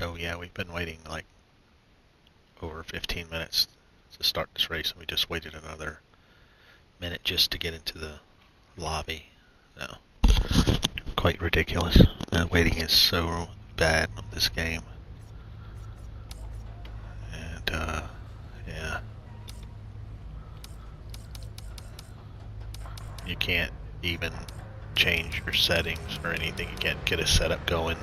So yeah, we've been waiting like over 15 minutes to start this race, and we just waited another minute just to get into the lobby. No, quite ridiculous. The waiting is so bad on this game. And yeah, you can't even change your settings or anything. You can't get a setup going.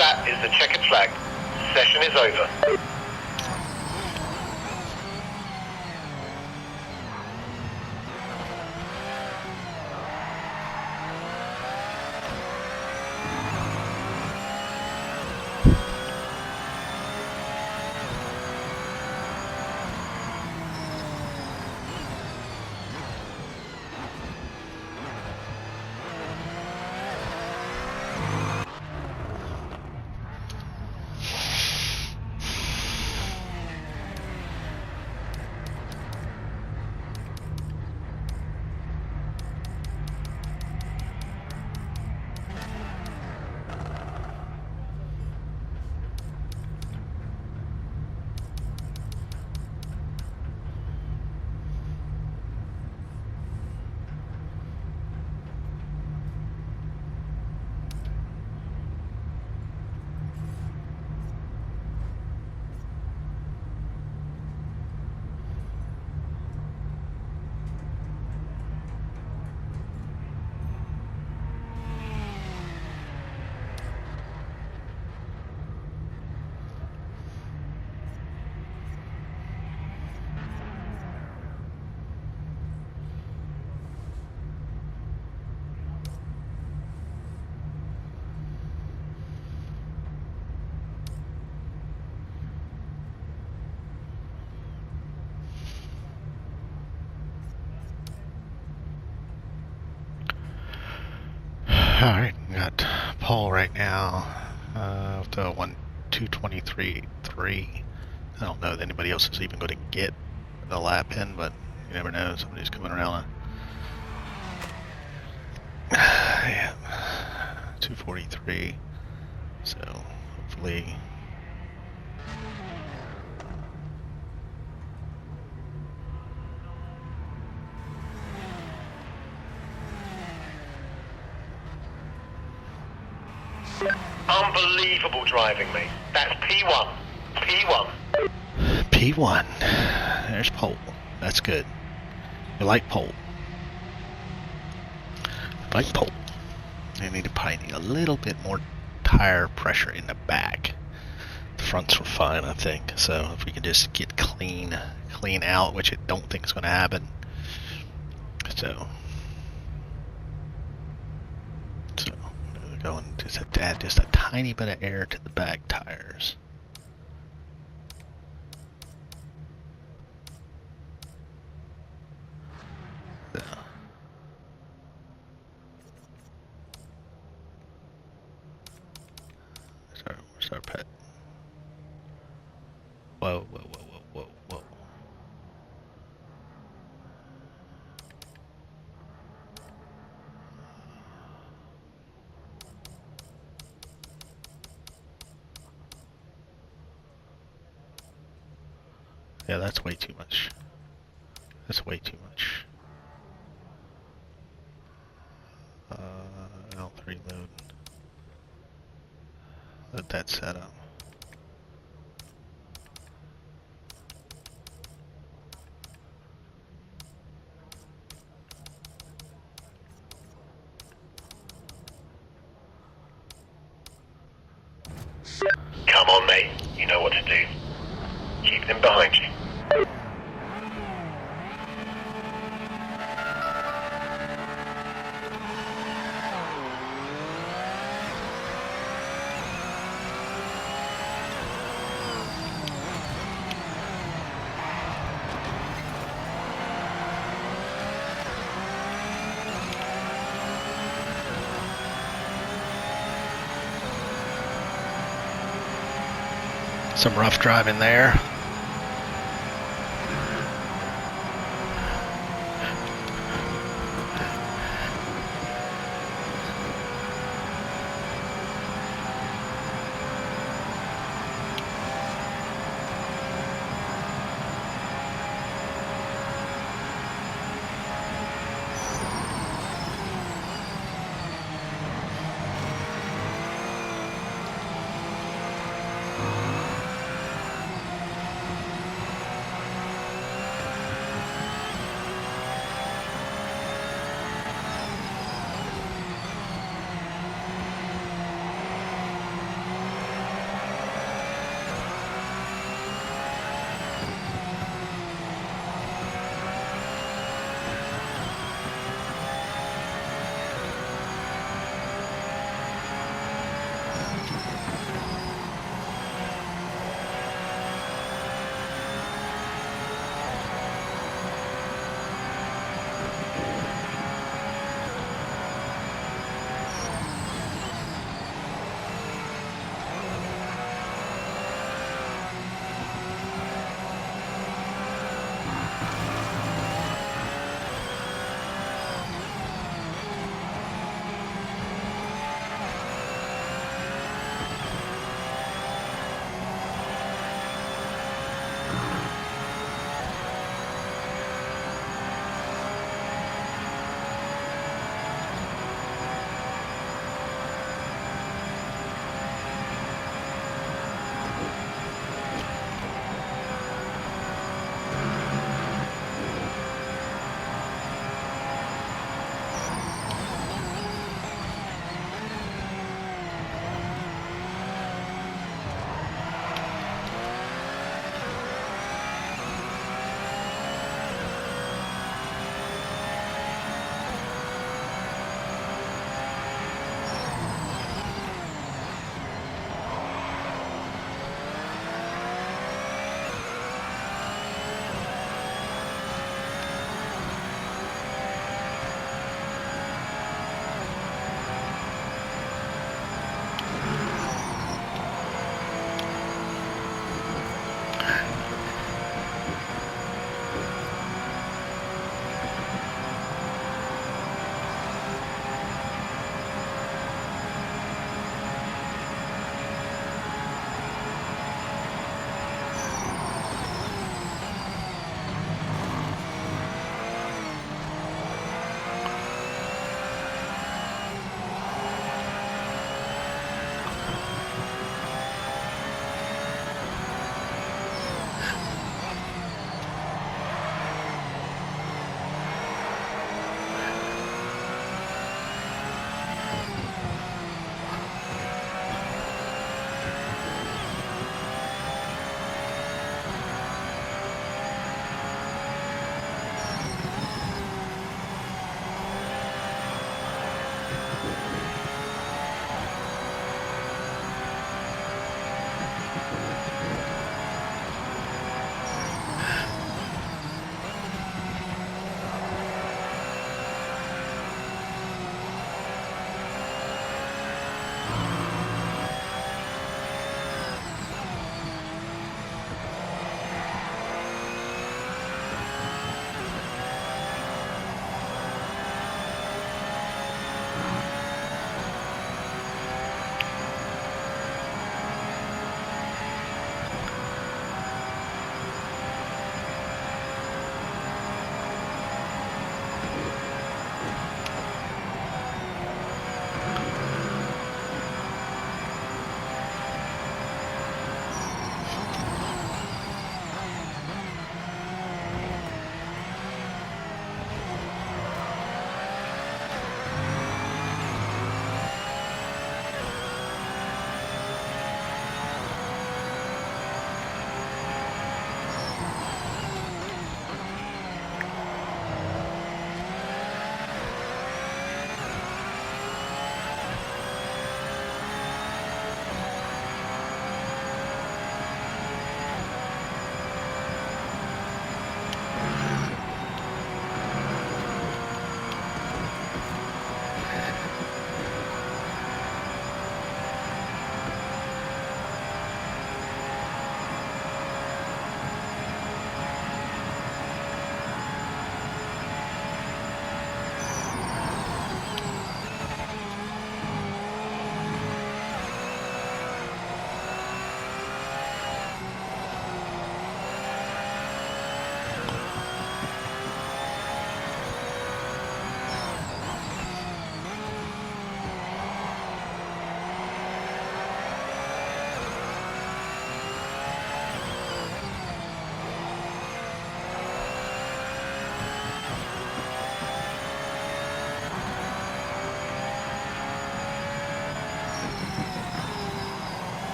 lap is the checkered flag. Session is over. Alright, got Paul right now with the 2:23.3. I don't know that anybody else is even going to get the lap in, but you never know. Somebody's coming around. Yeah, 2:43. So hopefully. Unbelievable driving, mate. That's P1. P1. P1. There's pole. That's good. We like pole. Like pole. They need to probably need a little bit more tire pressure in the back. The fronts were fine, I think. So if we can just get clean out, which I don't think is going to happen. So going to add just a tiny bit of air to the back tires. So. Where's our pet? Whoa, whoa, whoa, whoa, whoa, whoa. Yeah, that's way too much. That's way too much. L3 load. Let that set up. Come on, mate. You know what to do. Keep them behind you. Some rough driving there.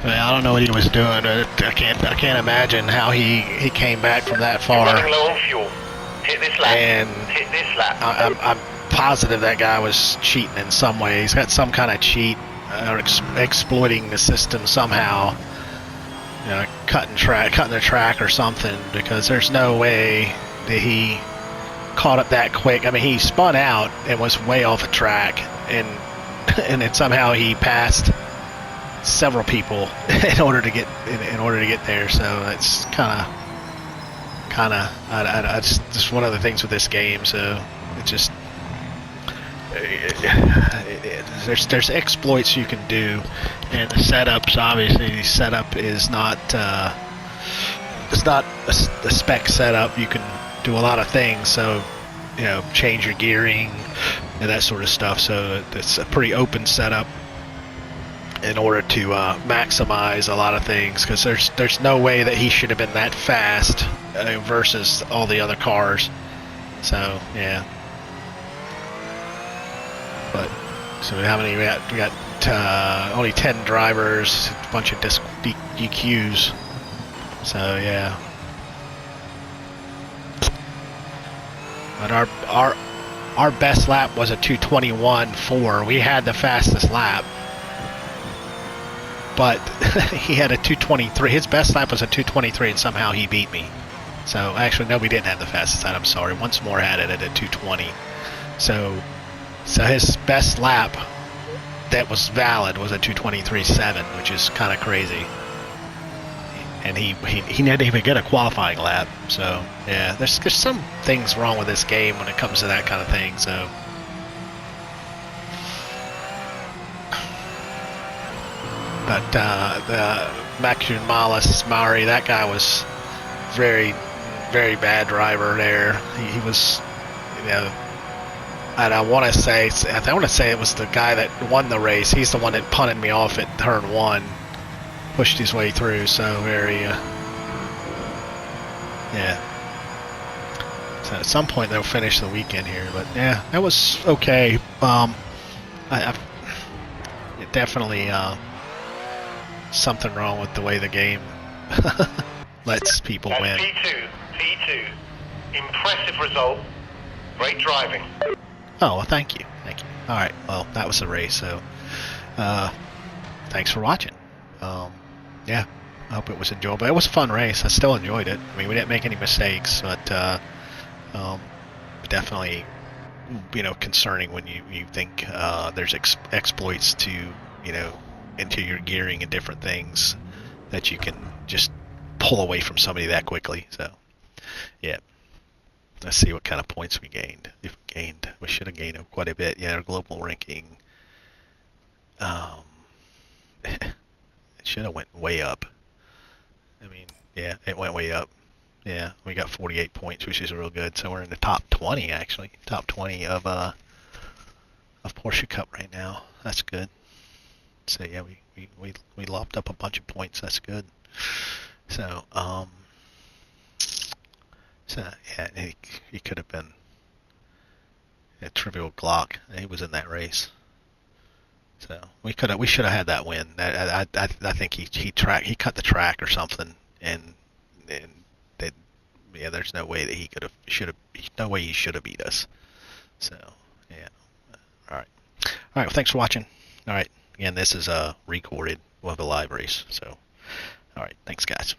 I don't know what he was doing. I can't imagine how he came back from that You're far. running low on fuel. Hit this lap. And Hit this lap. I'm positive that guy was cheating in some way. He's got some kind of cheat or exploiting the system somehow. You know, cutting the track or something, because there's no way that he caught up that quick. I mean, he spun out and was way off the track, and then somehow he passed several people in order to get there. So it's kind of just one of the things with this game. So it just there's exploits you can do, and the setups, obviously the setup is not it's not a spec setup. You can do a lot of things, so you know, change your gearing and that sort of stuff. So it's a pretty open setup in order to maximize a lot of things, because there's no way that he should have been that fast versus all the other cars. So yeah. But so how many we got only 10 drivers, a bunch of DQs. So yeah. But our best lap was a 2:21.4. We had the fastest lap, but he had a 2:23. His best lap was a 2:23, and somehow he beat me. So actually, no, we didn't have the fastest lap. I'm sorry. Once more had it at a 2:20. So his best lap that was valid was a 2:23.7, which is kind of crazy. And he didn't even get a qualifying lap. So yeah, there's some things wrong with this game when it comes to that kind of thing. So but the Max Mari, that guy was very, very bad driver there. He was, you know, and I want to say it was the guy that won the race. He's the one that punted me off at turn 1, pushed his way through. So very, yeah. So at some point they'll finish the weekend here, but yeah, that was okay. It definitely something wrong with the way the game lets people win. P2. Impressive result. Great driving. Oh, well, thank you. All right, well, that was the race, so thanks for watching. Yeah, I hope it was enjoyable. It was a fun race. I still enjoyed it. I mean, we didn't make any mistakes, but definitely, you know, concerning when you think there's exploits to, you know, into your gearing and different things that you can just pull away from somebody that quickly. So, yeah. Let's see what kind of points we gained. We should have gained quite a bit. Yeah, our global ranking. It should have went way up. I mean, yeah, it went way up. Yeah, we got 48 points, which is real good. So we're in the top 20 actually. Top 20 of Porsche Cup right now. That's good. So yeah, we lopped up a bunch of points. That's good. So So yeah, he could have been a trivial Glock. He was in that race, so we should have had that win. I think he cut the track or something, and they, yeah, there's no way that he no way he should have beat us. So yeah, all right, well, thanks for watching. All right, again, this is recorded of a live race. So all right, thanks guys.